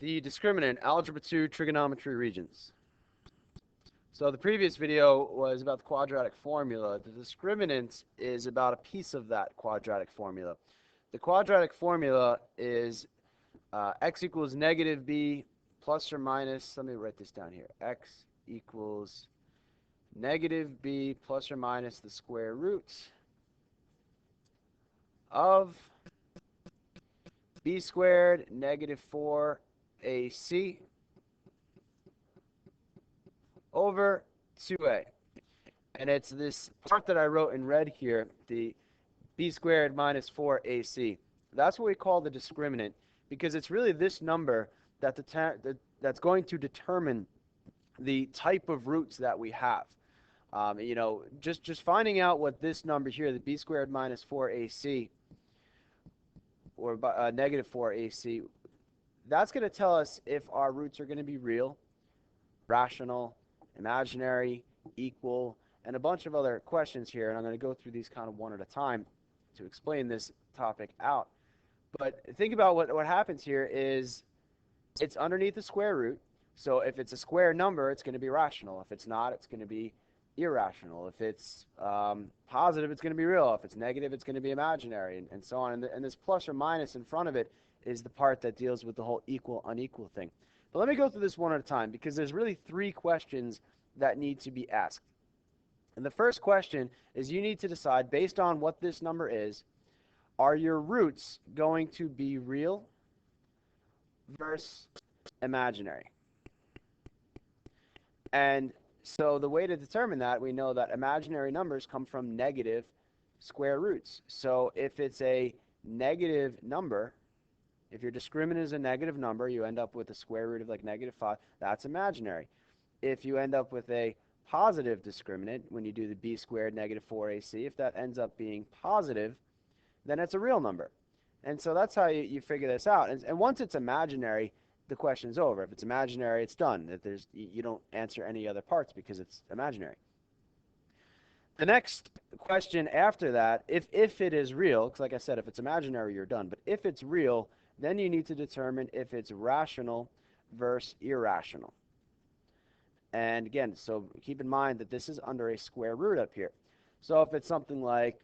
the discriminant algebra 2 trigonometry regions. So the previous video was about the quadratic formula. The discriminant is about a piece of that quadratic formula. The quadratic formula is x equals negative b plus or minus, let me write this down here, x equals negative b plus or minus the square root of b squared negative 4ac over 2a. And it's this part that I wrote in red here, the b squared minus 4ac. That's what we call the discriminant, because it's really this number that's going to determine the type of roots that we have. Just finding out what this number here, the b squared minus 4ac, or negative 4ac, that's going to tell us if our roots are going to be real, rational, imaginary, equal, and a bunch of other questions here. And I'm going to go through these kind of one at a time to explain this topic out. But think about what happens here is it's underneath the square root. So if it's a square number, it's going to be rational. If it's not, it's going to be irrational. If it's positive, it's going to be real. If it's negative, it's going to be imaginary, and so on. And this plus or minus in front of it is the part that deals with the whole equal, unequal thing. But let me go through this one at a time, because there's really three questions that need to be asked. And the first question is you need to decide, based on what this number is, are your roots going to be real versus imaginary? And so the way to determine that, we know that imaginary numbers come from negative square roots. So if it's a negative number, if your discriminant is a negative number, you end up with a square root of like negative 5, that's imaginary. If you end up with a positive discriminant, when you do the b squared negative 4ac, if that ends up being positive, then it's a real number. And so that's how you figure this out. And once it's imaginary, the question's over. If it's imaginary, it's done. You don't answer any other parts because it's imaginary. The next question after that, if it is real, because like I said, if it's imaginary, you're done. But if it's real, then you need to determine if it's rational versus irrational. And again, so keep in mind that this is under a square root up here. So if it's something like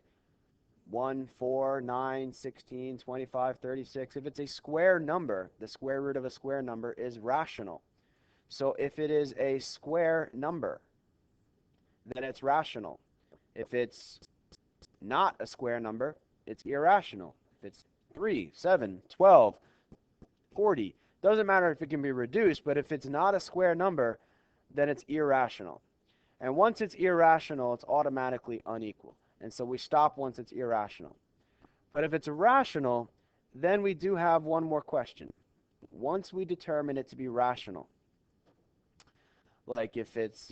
1, 4, 9, 16, 25, 36, if it's a square number, the square root of a square number is rational. So if it is a square number, then it's rational. If it's not a square number, it's irrational. If it's 3, 7, 12, 40, doesn't matter if it can be reduced, but if it's not a square number, then it's irrational. And once it's irrational, it's automatically unequal. And so we stop once it's irrational. But if it's rational, then we do have one more question. Once we determine it to be rational, like if it's,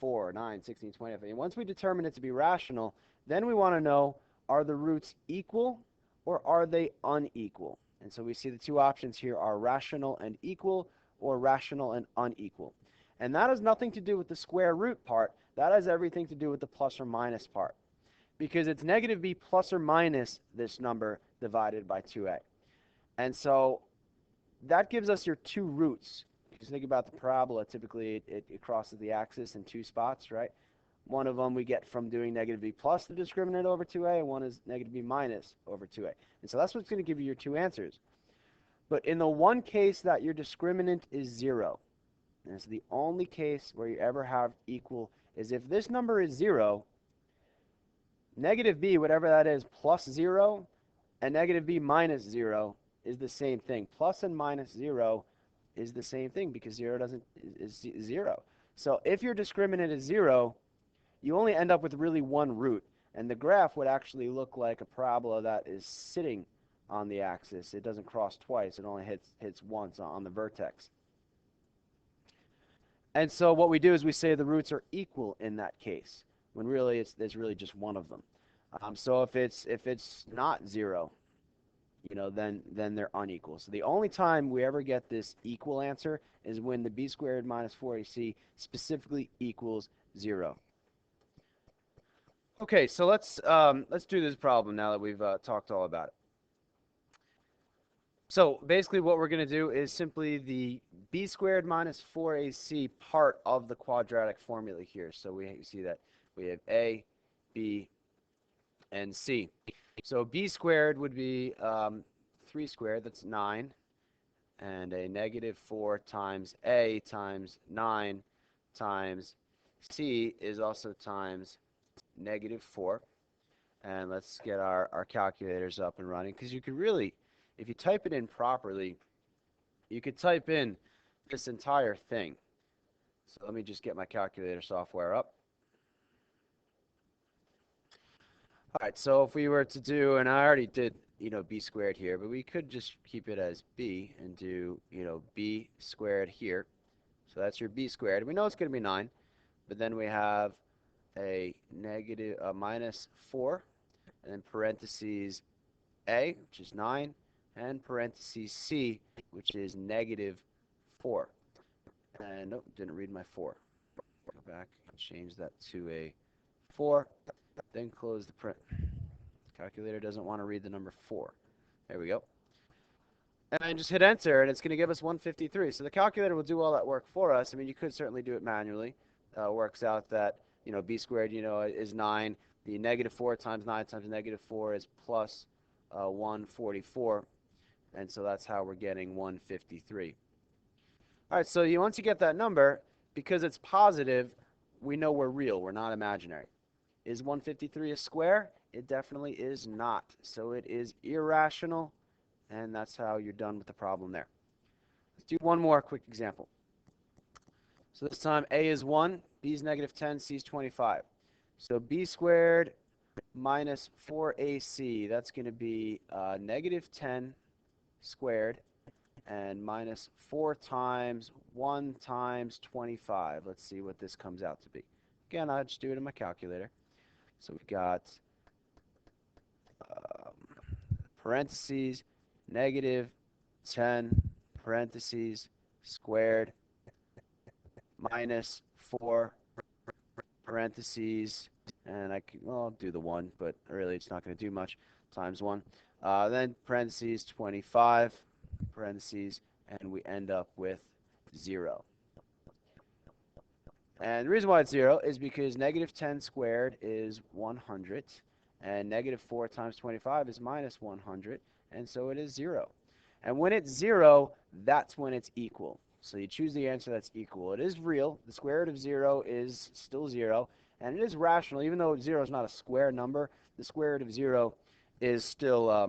4, 9, 16, 20, once we determine it to be rational, then we want to know, are the roots equal or are they unequal? And so we see the two options here are rational and equal or rational and unequal. And that has nothing to do with the square root part. That has everything to do with the plus or minus part, because it's negative b plus or minus this number divided by 2a. And so that gives us your two roots. Because think about the parabola, typically it crosses the axis in two spots, right? One of them we get from doing negative b plus the discriminant over 2a, and one is negative b minus over 2a. And so that's what's going to give you your two answers. But in the one case that your discriminant is 0, and it's the only case where you ever have equal, is if this number is 0, negative b, whatever that is, plus 0, and negative b minus 0 is the same thing. Plus and minus 0 is the same thing, because 0 is 0. So if your discriminant is 0, you only end up with really one root, and the graph would actually look like a parabola that is sitting on the axis. It doesn't cross twice. It only hits once on the vertex. And so what we do is we say the roots are equal in that case, when really there's really just one of them. So if it's not 0, then they're unequal. So the only time we ever get this equal answer is when the b squared minus 4ac specifically equals 0. Okay, so let's do this problem now that we've talked all about it. So basically what we're going to do is simply the b squared minus 4ac part of the quadratic formula here. So we see that we have a, b, and c. So b squared would be 3 squared, that's 9, and a negative 4 times a times 9 times c is also times negative 4. And let's get our calculators up and running, because you could really, if you type it in properly, you could type in this entire thing. So let me just get my calculator software up. All right, so if we were to do, and I already did, b squared here, but we could just keep it as b and do, b squared here. So that's your b squared. We know it's going to be 9, but then we have a negative, minus 4, and then parentheses a, which is 9, and parentheses c, which is negative 4. And nope, didn't read my 4. Go back and change that to a 4. Then close the print. Calculator doesn't want to read the number 4. There we go. And just hit enter, and it's going to give us 153. So the calculator will do all that work for us. I mean, you could certainly do it manually. Works out that, b squared, is 9. The negative 4 times 9 times negative 4 is plus 144. And so that's how we're getting 153. All right, so once you get that number, because it's positive, we know we're real. We're not imaginary. Is 153 a square? It definitely is not. So it is irrational, and that's how you're done with the problem there. Let's do one more quick example. So this time a is 1, b is negative 10, c is 25. So b squared minus 4ac, that's going to be negative 10 squared, and minus 4 times 1 times 25. Let's see what this comes out to be. Again, I'll just do it in my calculator. So we've got parentheses, negative 10, parentheses, squared, minus 4, parentheses, and I'll do the 1, but really it's not going to do much, times 1. Then parentheses, 25, parentheses, and we end up with 0. And the reason why it's 0 is because negative 10 squared is 100, and negative 4 times 25 is minus 100, and so it is 0. And when it's 0, that's when it's equal. So you choose the answer that's equal. It is real. The square root of 0 is still 0, and it is rational. Even though 0 is not a square number, the square root of 0 is still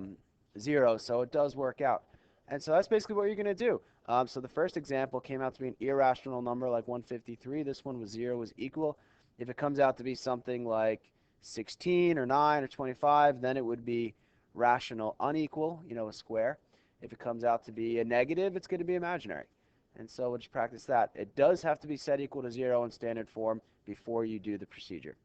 0, so it does work out. And so that's basically what you're going to do. So the first example came out to be an irrational number like 153. This one was 0 was equal. If it comes out to be something like 16 or 9 or 25, then it would be rational unequal, a square. If it comes out to be a negative, it's going to be imaginary. And so we'll just practice that. It does have to be set equal to 0 in standard form before you do the procedure.